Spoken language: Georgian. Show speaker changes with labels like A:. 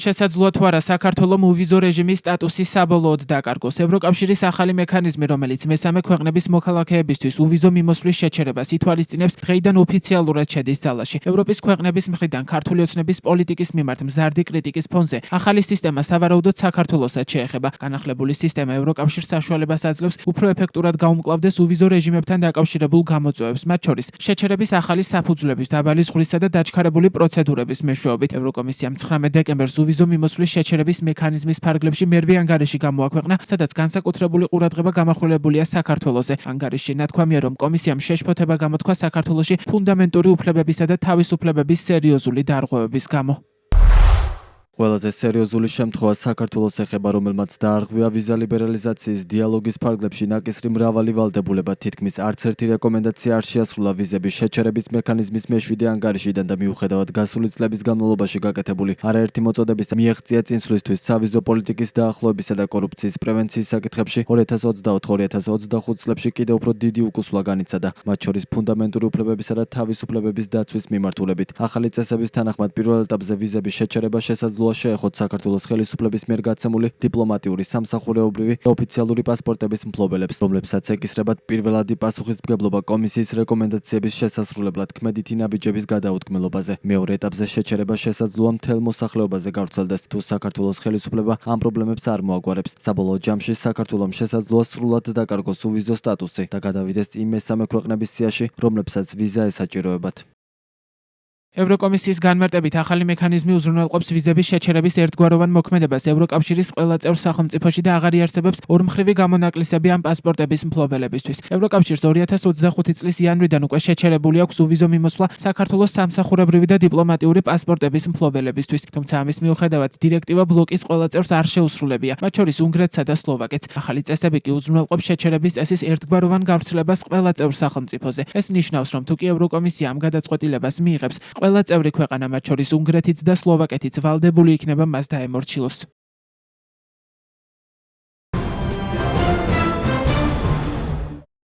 A: შესაძლოა თუ არა საქართველოს უვიზო რეჟიმის სტატუსი საბოლოოდ დაკარგოს. ევროკავშირის ახალი მექანიზმი, რომელიც მესამე ქვეყნების მოქალაქეებისთვის უვიზო მიმოსვლის შეჩერებას ითვალისწინებს, დღეიდან ოფიციალურად შედის ძალაში. ევროპის ქვეყნების მხრიდან ქართული ოცნების პოლიტიკის მიმართ მზარდი კრიტიკის ფონზე ახალი სისტემა სავარაუდოდ საქართველოსაც შეეხება. განახლებული სისტემა ევროკავშირს საშუალებას აძლევს უფრო ეფექტურად გაუმკლავდეს უვიზო რეჟიმებთან დაკავშირებულ გამოწვევებს, მათ შორის შეჩერების ახალი საფუძვლების, დაბალი ზღვრისა და დაჩქარებული პროცედურების მეშვეობით. ევროკომისიამ 19 დეკემბერს უვიზო მიმოსვლის შეჩერების მექანიზმის ფარგლებში მერვე ანგარიში გამოაქვეყნა, სადაც განსაკუთრებული ყურადღება გამახვილებულია საქართველოზე. ანგარიშში ნათქვამია, რომ კომისიამ შეშფოთება გამოთქვა საქართველოში ფუნდამენტური უფლებებისა და თავისუფლებების სერიოზული დარღვევების გამო.
B: ყველაზე სერიოზული შემთხვევა საქართველოს ეხება, რომელმაც დაარღვია ვიზა ლიბერალიზაციის დიალოგის ფარგლებში ნაკისრი მრავალი ვალდებულება. თითქმის არც ერთი რეკომენდაცია არ შეასრულა ვიზების შეჩერების მექანიზმის მეშვიდე ანგარიშიდან და მიუხედავად გასული წლების განმავლობაში გაკეთებული არაერთი მოწოდების მიაღწია წინსვლისთვის სავიზო პოლიტიკის დაახლოებისა და კორუფციის პრევენციის საკითხებში 2024-2025 წლებში კიდევ უფრო დიდი უკუსვლა განიცადა, მათ შორის ფუნდამენტური უფლებებისა და თავისუფლებების დაცვის მიმართულებით. ახალი წესების თანახმად პირველ ეტაპზე ვიზების შეჩერება შესაძლოა შეეხოთ საქართველოს ხელისუფლების მიერ გაცემული დიპლომატიური, სამსახურეობრივი და ოფიციალური პასპორტების მფლობელებს, რომლებსაც ეკისრებათ პირველადი პასუხისმგებლობა კომისიის რეკომენდაციების შესასრულებლად ქმედითი ნაბიჯების გადაუთქმელობაზე. მეორე ეტაპზე შეჩერება შესაძლოა მთელ მოსახლეობაზე გავრცელდეს, თუ საქართველოს ხელისუფლება ამ პრობლემებს არ მოაგვარებს. საბოლოო ჯამში საქართველოს შესაძლოა სრულად დაკარგოს უვიზო სტატუსი და გადავიდეს იმ მესამე ქვეყნების სიაში, რომლებსაც ვიზა ესაჭიროებათ.
A: ევროკომისიის განმარტებით ახალი მექანიზმი უზრუნველყოფს ვიზების შეჩერების ერთგვაროვან მოქმედებას ევროკავშირის ყველა წევრ სახელმწიფოში და აღარ იარსებებს ორმხრივი გამონაკლისები ამ პასპორტების მფლობელებისთვის. ევროკავშირს 2025 წლის იანვრიდან უკვე შეჩერებული აქვს უვიზო მიმოსვლა საქართველოს სამსახურებრივი და დიპლომატიური პასპორტების მფლობელებისთვის, თუმცა ამის მიუხედავად დირექტივა ბლოკის ყველა წევრს არ შეუსრულებია, მათ შორის უნგრეთსა და სლოვაკეთს. ახალი წესები კი უზრუნველყოფს შეჩერების წესის ერთგვაროვან გავრცელებას ყველა წევრ სახელმწიფოზე. ეს ნიშნავს, რომ თუ კი ევროკომისია ამ გადაწყვეტილებას მიიღებს, ყველა წევრი ქვეყანა, მათ შორის უნგრეთიც და სლოვაკეთიც ვალდებული იქნება მას დაემორჩილოს.